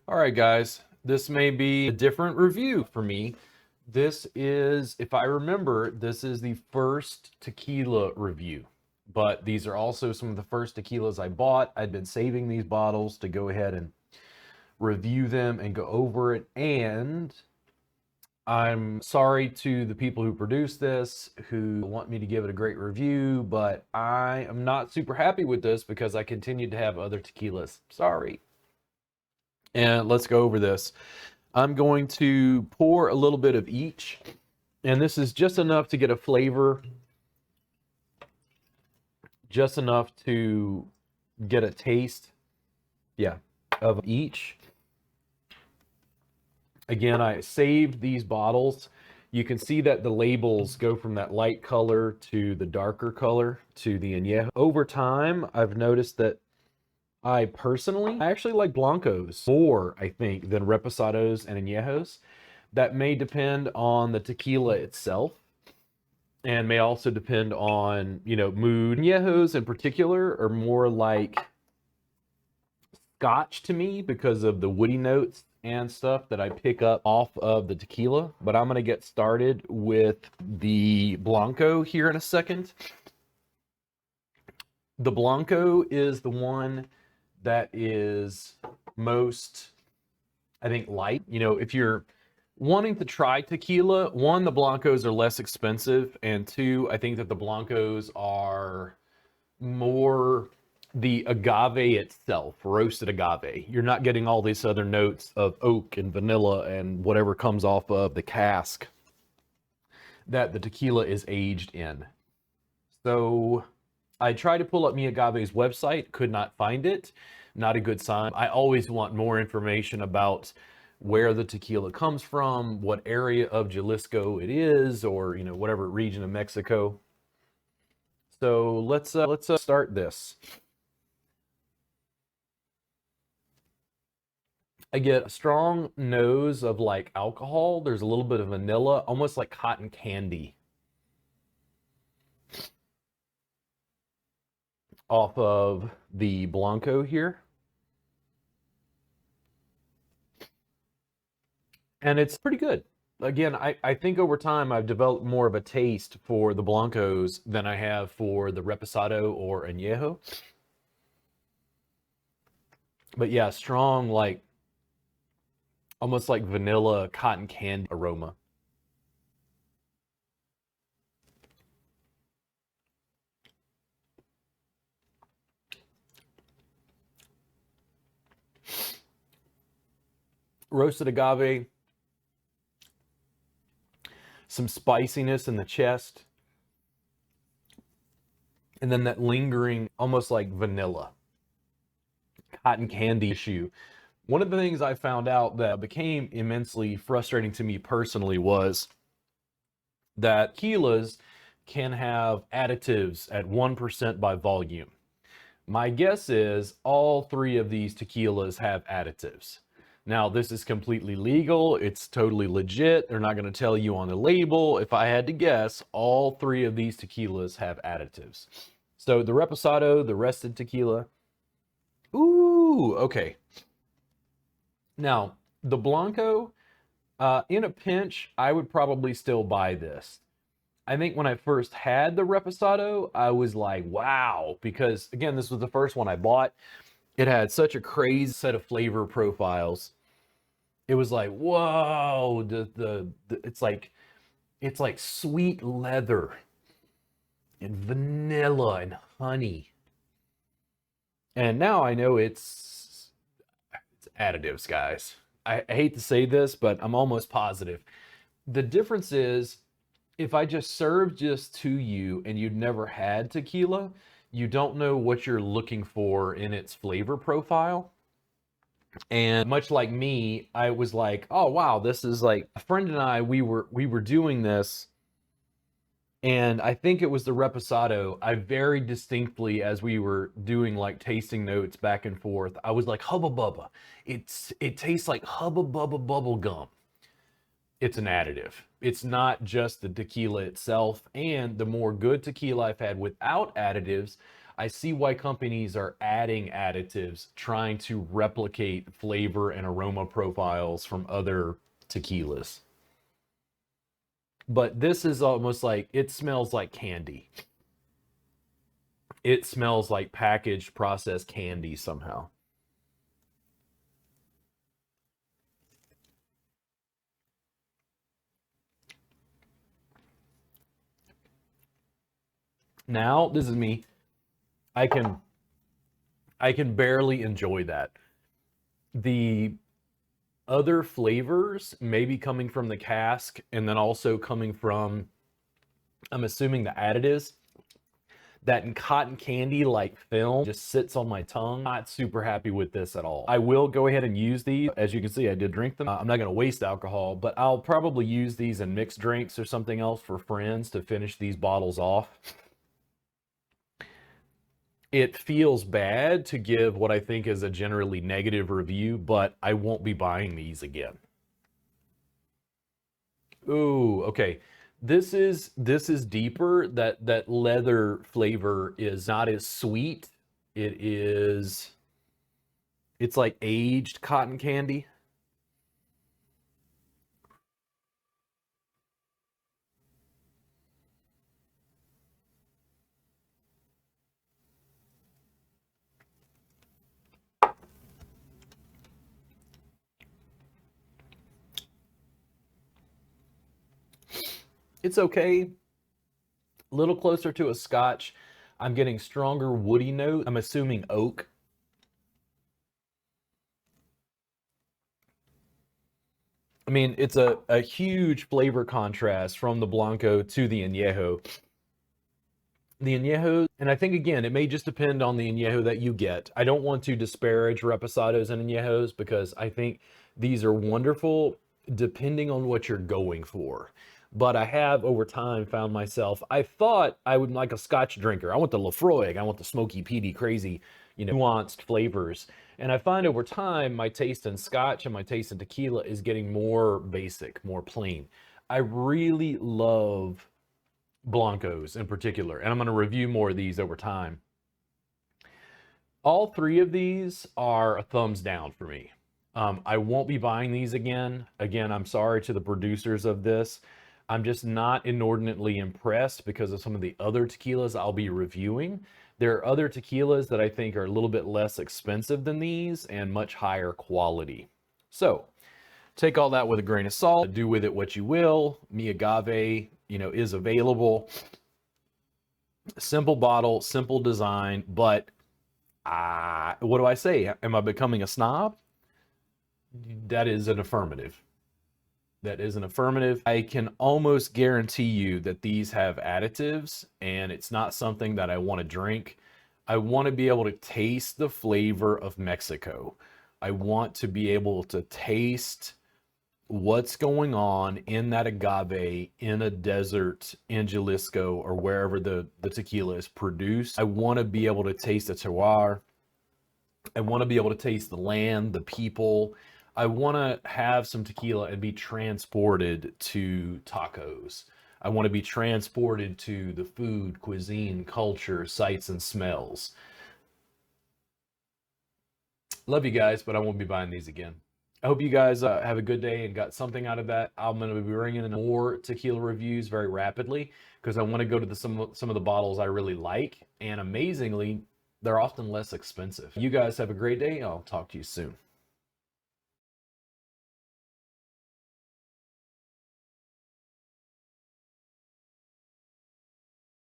All right, guys, this may be a different review for me. This is, if I remember, this is the first tequila review, but these are also some of the first tequilas I bought. I'd been saving these bottles to go ahead and review them and go over it. And I'm sorry to the people who produced this, who want me to give it a great review, but I am not super happy with this because I continued to have other tequilas. Sorry. And let's go over this. I'm going to pour a little bit of each, and this is just enough to get a flavor, just enough to get a taste, of each. Again, I saved these bottles. You can see that the labels go from that light color to the darker color to the añejo. Over time, I've noticed that I actually like Blancos more, I think, than Reposados and Añejos. That may depend on the tequila itself and may also depend on, mood. Añejos in particular are more like Scotch to me because of the woody notes and stuff that I pick up off of the tequila. But I'm going to get started with the Blanco here in a second. The Blanco is the one that is most, I think, light. If you're wanting to try tequila, one, the Blancos are less expensive, and two, I think that the Blancos are more the agave itself, roasted agave. You're not getting all these other notes of oak and vanilla and whatever comes off of the cask that the tequila is aged in. So I tried to pull up Miagave's website, could not find it. Not a good sign. I always want more information about where the tequila comes from, what area of Jalisco it is, or whatever region of Mexico. So let's start this. I get a strong nose of like alcohol. There's a little bit of vanilla, almost like cotton candy, off of the Blanco here. And it's pretty good. Again, I think over time I've developed more of a taste for the Blancos than I have for the Reposado or Añejo. But yeah, strong, like almost like vanilla cotton candy aroma. Roasted agave, some spiciness in the chest, and then that lingering, almost like vanilla, cotton candy issue. One of the things I found out that became immensely frustrating to me personally was that tequilas can have additives at 1% by volume. My guess is all three of these tequilas have additives. Now, this is completely legal. It's totally legit. They're not going to tell you on the label. If I had to guess, all three of these tequilas have additives. So the Reposado, the rested tequila. Ooh, okay. Now, the Blanco, in a pinch, I would probably still buy this. I think when I first had the Reposado, I was like, wow, because again, this was the first one I bought. It had such a crazy set of flavor profiles. It was like, whoa, it's like sweet leather and vanilla and honey. And now I know it's additives, guys. I hate to say this, but I'm almost positive. The difference is if I just served this to you and you'd never had tequila, you don't know what you're looking for in its flavor profile. And much like me, I was like, oh wow, this is like a friend and I, we were doing this, and I think it was the Reposado. I very distinctly, as we were doing like tasting notes back and forth, I was like, Hubba Bubba. It tastes like Hubba Bubba bubble gum. It's an additive. It's not just the tequila itself. And the more good tequila I've had without additives, I see why companies are adding additives, trying to replicate flavor and aroma profiles from other tequilas. But this is almost like, it smells like candy. It smells like packaged processed candy somehow. Now, this is me. I can I can barely enjoy that. The other flavors maybe coming from the cask and then also coming from, I'm assuming, the additives, that cotton candy like film just sits on my tongue. Not super happy with this at all. I will go ahead and use these. As you can see, I did drink them. I'm not going to waste alcohol, but I'll probably use these in mixed drinks or something else for friends to finish these bottles off. It feels bad to give what I think is a generally negative review, but I won't be buying these again. Ooh, okay. This is deeper. That leather flavor is not as sweet. It's like aged cotton candy. It's okay. A little closer to a scotch. I'm getting stronger woody note. I'm assuming oak. I mean, it's a huge flavor contrast from the Blanco to the Añejo. The Añejos, and I think again, it may just depend on the Añejo that you get. I don't want to disparage Reposados and Añejos because I think these are wonderful depending on what you're going for. But I have over time found myself, I thought I would like a Scotch drinker. I want the Lafroig, I want the smoky, peaty, crazy, nuanced flavors. And I find over time my taste in Scotch and my taste in tequila is getting more basic, more plain. I really love Blancos in particular, and I'm going to review more of these over time. All three of these are a thumbs down for me. I won't be buying these again. Again, I'm sorry to the producers of this. I'm just not inordinately impressed because of some of the other tequilas I'll be reviewing. There are other tequilas that I think are a little bit less expensive than these and much higher quality. So, take all that with a grain of salt. Do with it what you will. Miagave, is available. Simple bottle, simple design, but what do I say? Am I becoming a snob? That is an affirmative. That is an affirmative. I can almost guarantee you that these have additives, and it's not something that I want to drink. I want to be able to taste the flavor of Mexico. I want to be able to taste what's going on in that agave in a desert in Jalisco or wherever the tequila is produced. I want to be able to taste the terroir. I want to be able to taste the land, the people. I want to have some tequila and be transported to tacos. I want to be transported to the food, cuisine, culture, sights, and smells. Love you guys, but I won't be buying these again. I hope you guys have a good day and got something out of that. I'm going to be bringing in more tequila reviews very rapidly because I want to go to some of the bottles I really like. And amazingly, they're often less expensive. You guys have a great day. I'll talk to you soon.